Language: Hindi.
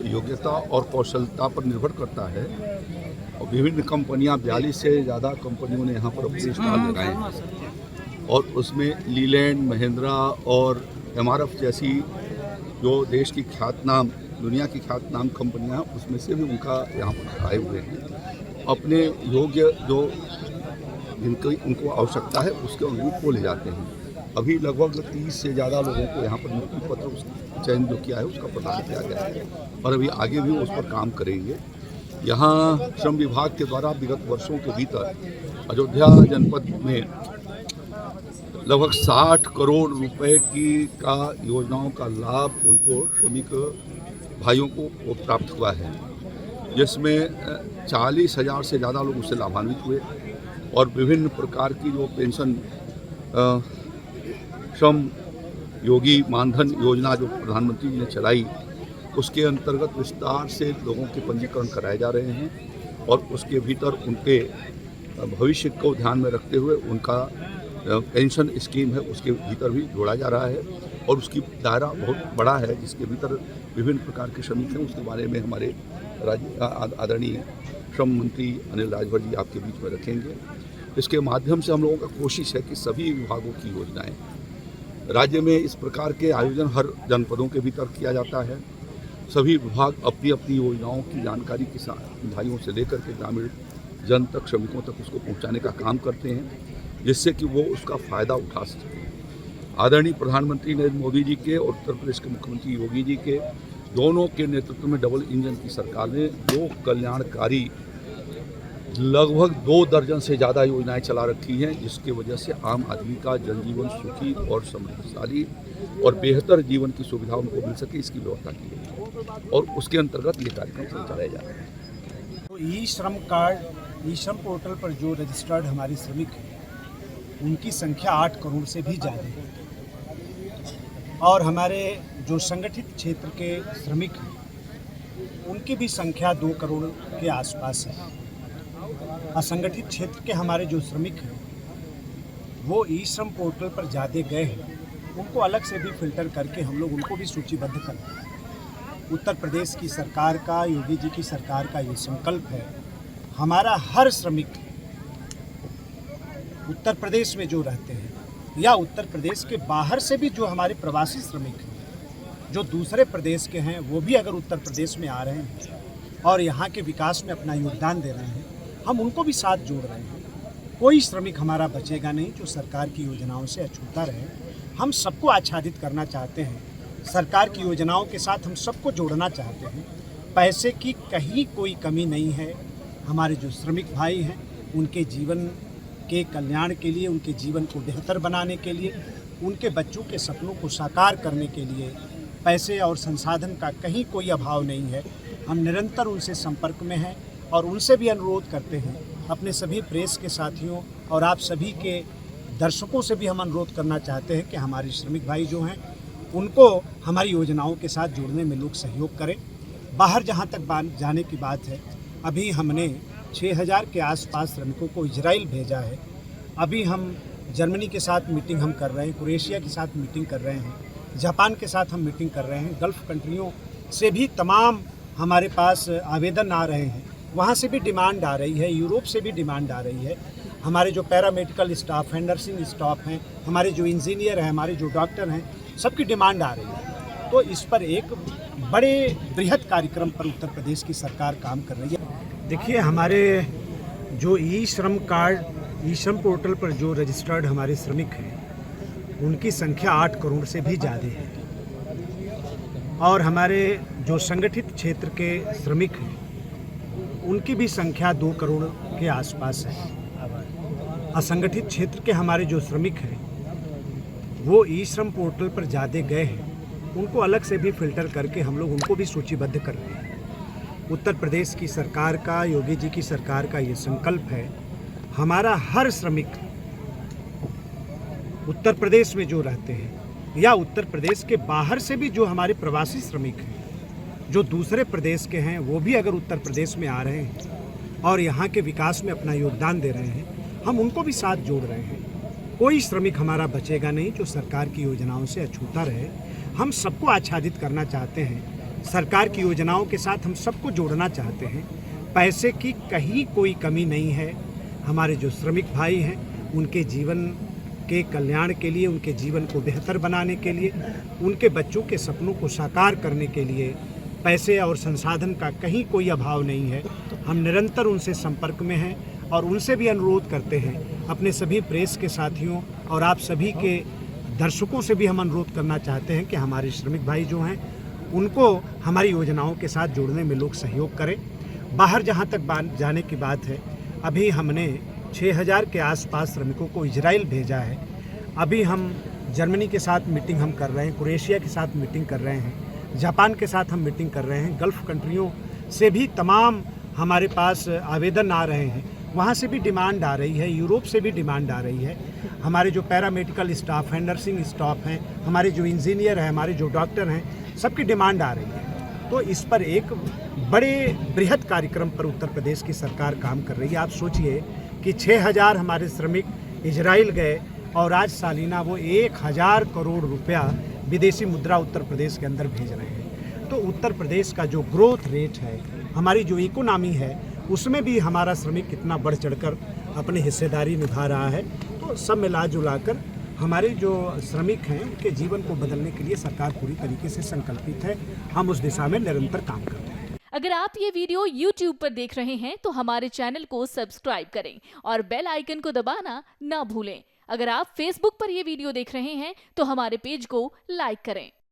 योग्यता और कौशलता पर निर्भर करता है। और विभिन्न कंपनियां 42 से ज़्यादा कंपनियों ने यहाँ पर अपने स्टॉल लगाए हैं और उसमें लीलैंड, महिंद्रा और एमआरएफ जैसी जो देश की ख्यातनाम, दुनिया की ख्यातनाम कंपनियां, उसमें से भी उनका यहाँ पर आए हुए हैं। अपने योग्य जो जिनकी उनको आवश्यकता है उसके अनुरूप वो ले जाते हैं। अभी लगभग 30 से ज़्यादा लोगों को यहाँ पर नियुक्ति पत्र उसका चयन जो किया है उसका प्रदान किया गया है और अभी आगे भी उस पर काम करेंगे। यहाँ श्रम विभाग के द्वारा विगत वर्षों के भीतर अयोध्या जनपद में लगभग 60 करोड़ रुपए का योजनाओं का लाभ उनको श्रमिक भाइयों को प्राप्त हुआ है, जिसमें 40,000 से ज़्यादा लोग उससे लाभान्वित हुए और विभिन्न प्रकार की जो पेंशन, श्रम योगी मानधन योजना जो प्रधानमंत्री जी ने चलाई, उसके अंतर्गत विस्तार से लोगों के पंजीकरण कराए जा रहे हैं और उसके भीतर उनके भविष्य को ध्यान में रखते हुए उनका पेंशन स्कीम है उसके भीतर भी जोड़ा जा रहा है और उसकी दायरा बहुत बड़ा है, जिसके भीतर विभिन्न प्रकार के श्रमिक हैं। उसके बारे में हमारे आदरणीय श्रम मंत्री अनिल राजभर जी आपके बीच में रखेंगे। इसके माध्यम से हम लोगों का कोशिश है कि सभी विभागों की योजनाएं, राज्य में इस प्रकार के आयोजन हर जनपदों के भीतर किया जाता है। सभी विभाग अपनी अपनी योजनाओं की जानकारी किसान भाइयों से लेकर के ग्रामीण जन तक, श्रमिकों तक उसको पहुंचाने का काम करते हैं, जिससे कि वो उसका फ़ायदा उठा सकें। आदरणीय प्रधानमंत्री नरेंद्र मोदी जी के और उत्तर प्रदेश के मुख्यमंत्री योगी जी के दोनों के नेतृत्व में डबल इंजन की सरकार ने जो कल्याणकारी लगभग 2 दर्जन से ज़्यादा योजनाएं चला रखी हैं, जिसकी वजह से आम आदमी का जनजीवन सुखी और समृद्धशाली और बेहतर जीवन की सुविधा उनको मिल सके, इसकी व्यवस्था की गई और उसके अंतर्गत ये कार्यक्रम चलाए जा रहे हैं। तो ई श्रम कार्ड, ई श्रम पोर्टल पर जो रजिस्टर्ड हमारे श्रमिक हैं उनकी संख्या 8 करोड़ से भी ज़्यादा है और हमारे जो संगठित क्षेत्र के श्रमिक हैं उनकी भी संख्या 2 करोड़ के आसपास है। असंगठित क्षेत्र के हमारे जो श्रमिक हैं वो ई श्रम पोर्टल पर ज़्यादा गए हैं, उनको अलग से भी फिल्टर करके हम लोग उनको भी सूचीबद्ध करते हैं। उत्तर प्रदेश की सरकार का, योगी जी की सरकार का ये संकल्प है, हमारा हर श्रमिक उत्तर प्रदेश में जो रहते हैं या उत्तर प्रदेश के बाहर से भी जो हमारे प्रवासी श्रमिक हैं, जो दूसरे प्रदेश के हैं, वो भी अगर उत्तर प्रदेश में आ रहे हैं और यहाँ के विकास में अपना योगदान दे रहे हैं, हम उनको भी साथ जोड़ रहे हैं। कोई श्रमिक हमारा बचेगा नहीं जो सरकार की योजनाओं से अछूता रहे। हम सबको आच्छादित करना चाहते हैं, सरकार की योजनाओं के साथ हम सबको जोड़ना चाहते हैं। पैसे की कहीं कोई कमी नहीं है। हमारे जो श्रमिक भाई हैं उनके जीवन के कल्याण के लिए, उनके जीवन को बेहतर बनाने के लिए, उनके बच्चों के सपनों को साकार करने के लिए पैसे और संसाधन का कहीं कोई अभाव नहीं है। हम निरंतर उनसे संपर्क में हैं और उनसे भी अनुरोध करते हैं, अपने सभी प्रेस के साथियों और आप सभी के दर्शकों से भी हम अनुरोध करना चाहते हैं कि हमारे श्रमिक भाई जो हैं उनको हमारी योजनाओं के साथ जोड़ने में लोग सहयोग करें। बाहर जहां तक जाने की बात है, अभी हमने 6,000 के आसपास श्रमिकों को इजराइल भेजा है। अभी हम जर्मनी के साथ मीटिंग हम कर रहे हैं, क्रोएशिया के साथ मीटिंग कर रहे हैं, जापान के साथ हम मीटिंग कर रहे हैं। गल्फ़ कंट्रियों से भी तमाम हमारे पास आवेदन आ रहे हैं, वहाँ से भी डिमांड आ रही है, यूरोप से भी डिमांड आ रही है। हमारे जो पैरामेडिकल स्टाफ हैं, नर्सिंग स्टाफ हैं, हमारे जो इंजीनियर हैं, हमारे जो डॉक्टर हैं, सबकी डिमांड आ रही है। तो इस पर एक बड़े बृहद कार्यक्रम पर उत्तर प्रदेश की सरकार काम कर रही है। देखिए, हमारे जो ई श्रम कार्ड, ई श्रम पोर्टल पर जो रजिस्टर्ड हमारे श्रमिक हैं उनकी संख्या 8 करोड़ से भी ज़्यादा है और हमारे जो संगठित क्षेत्र के श्रमिक हैं उनकी भी संख्या 2 करोड़ के आसपास है। असंगठित क्षेत्र के हमारे जो श्रमिक हैं वो ई श्रम पोर्टल पर ज़्यादा गए हैं, उनको अलग से भी फिल्टर करके हम लोग उनको भी सूचीबद्ध कर रहे हैं। उत्तर प्रदेश की सरकार का, योगी जी की सरकार का ये संकल्प है, हमारा हर श्रमिक उत्तर प्रदेश में जो रहते हैं या उत्तर प्रदेश के बाहर से भी जो हमारे प्रवासी श्रमिक हैं, जो दूसरे प्रदेश के हैं, वो भी अगर उत्तर प्रदेश में आ रहे हैं और यहाँ के विकास में अपना योगदान दे रहे हैं, हम उनको भी साथ जोड़ रहे हैं। कोई श्रमिक हमारा बचेगा नहीं जो सरकार की योजनाओं से अछूता रहे। हम सबको आच्छादित करना चाहते हैं, सरकार की योजनाओं के साथ हम सबको जोड़ना चाहते हैं। पैसे की कहीं कोई कमी नहीं है। हमारे जो श्रमिक भाई हैं उनके जीवन के कल्याण के लिए, उनके जीवन को बेहतर बनाने के लिए, उनके बच्चों के सपनों को साकार करने के लिए पैसे और संसाधन का कहीं कोई अभाव नहीं है। हम निरंतर उनसे संपर्क में हैं और उनसे भी अनुरोध करते हैं, अपने सभी प्रेस के साथियों और आप सभी के दर्शकों से भी हम अनुरोध करना चाहते हैं कि हमारे श्रमिक भाई जो हैं उनको हमारी योजनाओं के साथ जोड़ने में लोग सहयोग करें। बाहर जहां तक जाने की बात है, अभी हमने 6000 के आसपास श्रमिकों को इजराइल भेजा है। अभी हम जर्मनी के साथ मीटिंग हम कर रहे हैं, क्रोएशिया के साथ मीटिंग कर रहे हैं, जापान के साथ हम मीटिंग कर रहे हैं। गल्फ़ कंट्रियों से भी तमाम हमारे पास आवेदन आ रहे हैं, वहाँ से भी डिमांड आ रही है, यूरोप से भी डिमांड आ रही है। हमारे जो पैरामेडिकल स्टाफ हैं, नर्सिंग स्टाफ हैं, हमारे जो इंजीनियर हैं, हमारे जो डॉक्टर हैं, सबकी डिमांड आ रही है। तो इस पर एक बड़े बृहद कार्यक्रम पर उत्तर प्रदेश की सरकार काम कर रही है। आप सोचिए कि 6000 हमारे श्रमिक इजराइल गए और आज सालाना वो 1000 करोड़ रुपया विदेशी मुद्रा उत्तर प्रदेश के अंदर भेज रहे हैं। तो उत्तर प्रदेश का जो ग्रोथ रेट है, हमारी जो इकोनॉमी है, उसमें भी हमारा श्रमिक कितना बढ़ चढ़कर अपनी हिस्सेदारी निभा रहा है। तो सब मिला जुला कर हमारे जो श्रमिक हैं उनके जीवन को बदलने के लिए सरकार पूरी तरीके से संकल्पित है। हम उस दिशा में निरंतर काम कर रहे हैं। अगर आप ये वीडियो YouTube पर देख रहे हैं तो हमारे चैनल को सब्सक्राइब करें और बेल आइकन को दबाना ना भूलें। अगर आप Facebook पर ये वीडियो देख रहे हैं तो हमारे पेज को लाइक करें।